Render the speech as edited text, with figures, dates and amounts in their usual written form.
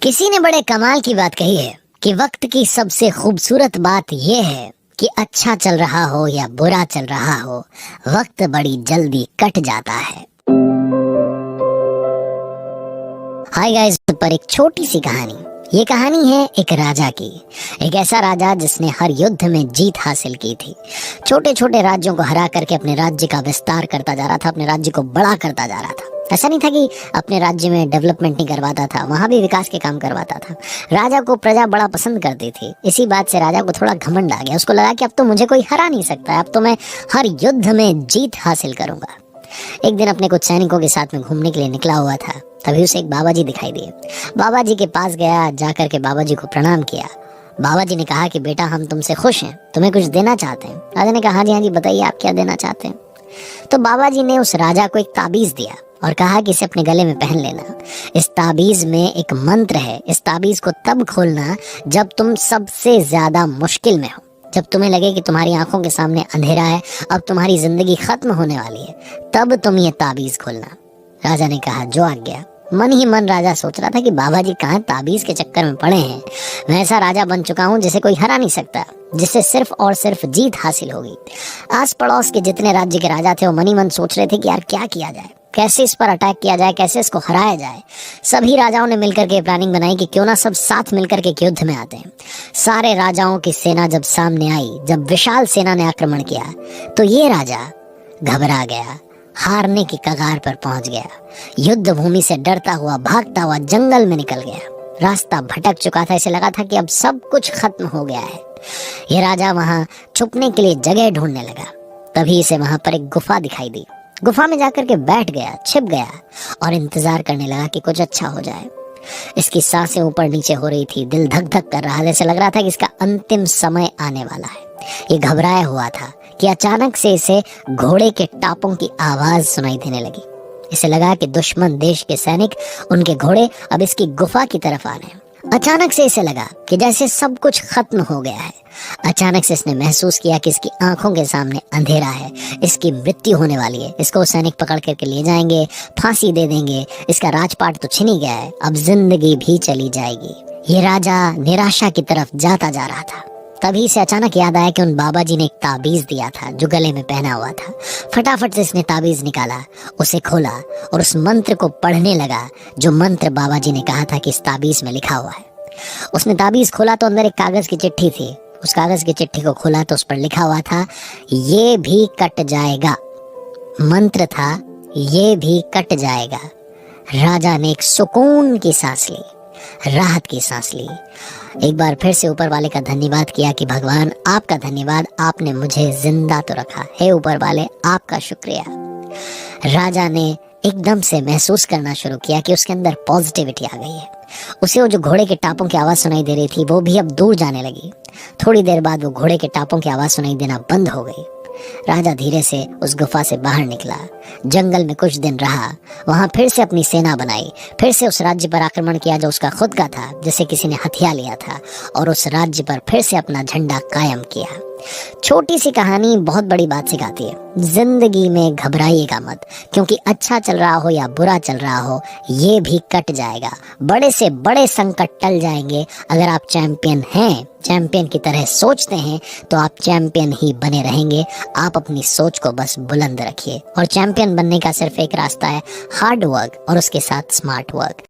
किसी ने बड़े कमाल की बात कही है कि वक्त की सबसे खूबसूरत बात यह है कि अच्छा चल रहा हो या बुरा चल रहा हो, वक्त बड़ी जल्दी कट जाता है। हाय गाइस, पर एक छोटी सी कहानी। ये कहानी है एक राजा की। एक ऐसा राजा जिसने हर युद्ध में जीत हासिल की थी। छोटे छोटे राज्यों को हरा करके अपने राज्य का विस्तार करता जा रहा था, अपने राज्य को बड़ा करता जा रहा था। ऐसा नहीं था कि अपने राज्य में डेवलपमेंट नहीं करवाता था, वहां भी विकास के काम करवाता था। राजा को प्रजा बड़ा पसंद करती थी। इसी बात से राजा को थोड़ा घमंड आ गया। उसको लगा कि अब तो मुझे कोई हरा नहीं सकता, अब तो मैं हर युद्ध में जीत हासिल करूंगा। एक दिन अपने कुछ सैनिकों के साथ में घूमने के लिए निकला हुआ था, तभी उसे एक बाबा जी दिखाई दिए। बाबा जी के पास गया, जाकर के बाबा जी को प्रणाम किया। बाबा जी ने कहा कि बेटा, हम तुमसे खुश हैं, तुम्हें कुछ देना चाहते हैं। राजा ने कहा हाँ जी बताइए, आप क्या देना चाहते हैं। तो बाबा जी ने उस राजा को एक ताबीज दिया और कहा कि इसे अपने गले में पहन लेना। इस ताबीज में एक मंत्र है। इस ताबीज को तब खोलना जब तुम सबसे ज्यादा मुश्किल में हो, जब तुम्हें लगे कि तुम्हारी आंखों के सामने अंधेरा है, अब तुम्हारी जिंदगी खत्म होने वाली है, तब तुम ये ताबीज खोलना। राजा ने कहा जो आज्ञा। मन ही मन राजा सोच रहा था कि बाबा जी कहाँ ताबीज के चक्कर में पड़े हैं। मैं ऐसा राजा बन चुका हूँ जिसे कोई हरा नहीं सकता, जिससे सिर्फ और सिर्फ जीत हासिल होगी। आस पड़ोस के जितने राज्य के राजा थे वो मन ही मन सोच रहे थे कि यार क्या किया जाए, कैसे इस पर अटैक किया जाए, कैसे इसको हराया जाए। सभी राजाओं ने मिलकर के प्लानिंग बनाई कि क्यों ना सब साथ मिलकर के युद्ध में आते हैं। सारे राजाओं की सेना जब सामने आई, जब विशाल सेना ने आक्रमण किया, तो ये राजा घबरा गया, हारने की कगार पर पहुंच गया। युद्ध भूमि से डरता हुआ, भागता हुआ जंगल में निकल गया। रास्ता भटक चुका था, इसे लगा था कि अब सब कुछ खत्म हो गया है। ये राजा वहां छुपने के लिए जगह ढूंढने लगा। तभी इसे वहां पर एक गुफा दिखाई दी। गुफा में जाकर के बैठ गया, छिप गया और इंतजार करने लगा कि कुछ अच्छा हो जाए। इसकी सांसें ऊपर नीचे हो रही थी, दिल धक धक कर रहा, जैसे लग रहा था कि इसका अंतिम समय आने वाला है। ये घबराया हुआ था कि अचानक से इसे घोड़े के टापों की आवाज सुनाई देने लगी। इसे लगा कि दुश्मन देश के सैनिक, उनके घोड़े अब इसकी गुफा की तरफ आ रहे हैं। अचानक से इसे लगा कि जैसे सब कुछ खत्म हो गया है। अचानक से इसने महसूस किया कि इसकी आंखों के सामने अंधेरा है, इसकी मृत्यु होने वाली है। इसको सैनिक पकड़ करके ले जाएंगे, फांसी दे देंगे। इसका राजपाट तो छिन ही गया है, अब जिंदगी भी चली जाएगी। ये राजा निराशा की तरफ जाता जा रहा था। तभी से अचानक याद आया कि उन बाबा जी ने एक ताबीज दिया था जो गले में पहना हुआ था। फटाफट से इसने ताबीज निकाला, उसे खोला और उस मंत्र को पढ़ने लगा जो मंत्र बाबा जी ने कहा था कि इस ताबीज में लिखा हुआ है। उसने ताबीज खोला तो अंदर एक कागज की चिट्ठी थी। उस कागज की चिट्ठी को खोला तो उस पर लिखा हुआ था, ये भी कट जाएगा। मंत्र था, ये भी कट जाएगा। राजा ने एक सुकून की सांस ली, राहत की सांस ली। एक बार फिर से ऊपर वाले का धन्यवाद किया कि भगवान आपका धन्यवाद, आपने मुझे जिंदा तो रखा है। ऊपर वाले आपका शुक्रिया। राजा ने एकदम से महसूस करना शुरू किया कि उसके अंदर पॉजिटिविटी आ गई है। उसे वो जो घोड़े के टापों की आवाज सुनाई दे रही थी वो भी अब दूर जाने लगी। थोड़ी देर बाद वो घोड़े के टापों की आवाज सुनाई देना बंद हो गई। राजा धीरे से उस गुफा से बाहर निकला, जंगल में कुछ दिन रहा, वहां फिर से अपनी सेना बनाई, फिर से उस राज्य पर आक्रमण किया जो उसका खुद का था, जिसे किसी ने हथिया लिया था, और उस राज्य पर फिर से अपना झंडा कायम किया। छोटी सी कहानी बहुत बड़ी बात सिखाती है। जिंदगी में घबराइएगा मत, क्योंकि अच्छा चल रहा हो या बुरा चल रहा हो, ये भी कट जाएगा। बड़े से बड़े संकट टल जाएंगे। अगर आप चैंपियन हैं, चैंपियन की तरह सोचते हैं, तो आप चैंपियन ही बने रहेंगे। आप अपनी सोच को बस बुलंद रखिए, और चैंपियन बनने का सिर्फ एक रास्ता है, हार्ड वर्क और उसके साथ स्मार्ट वर्क।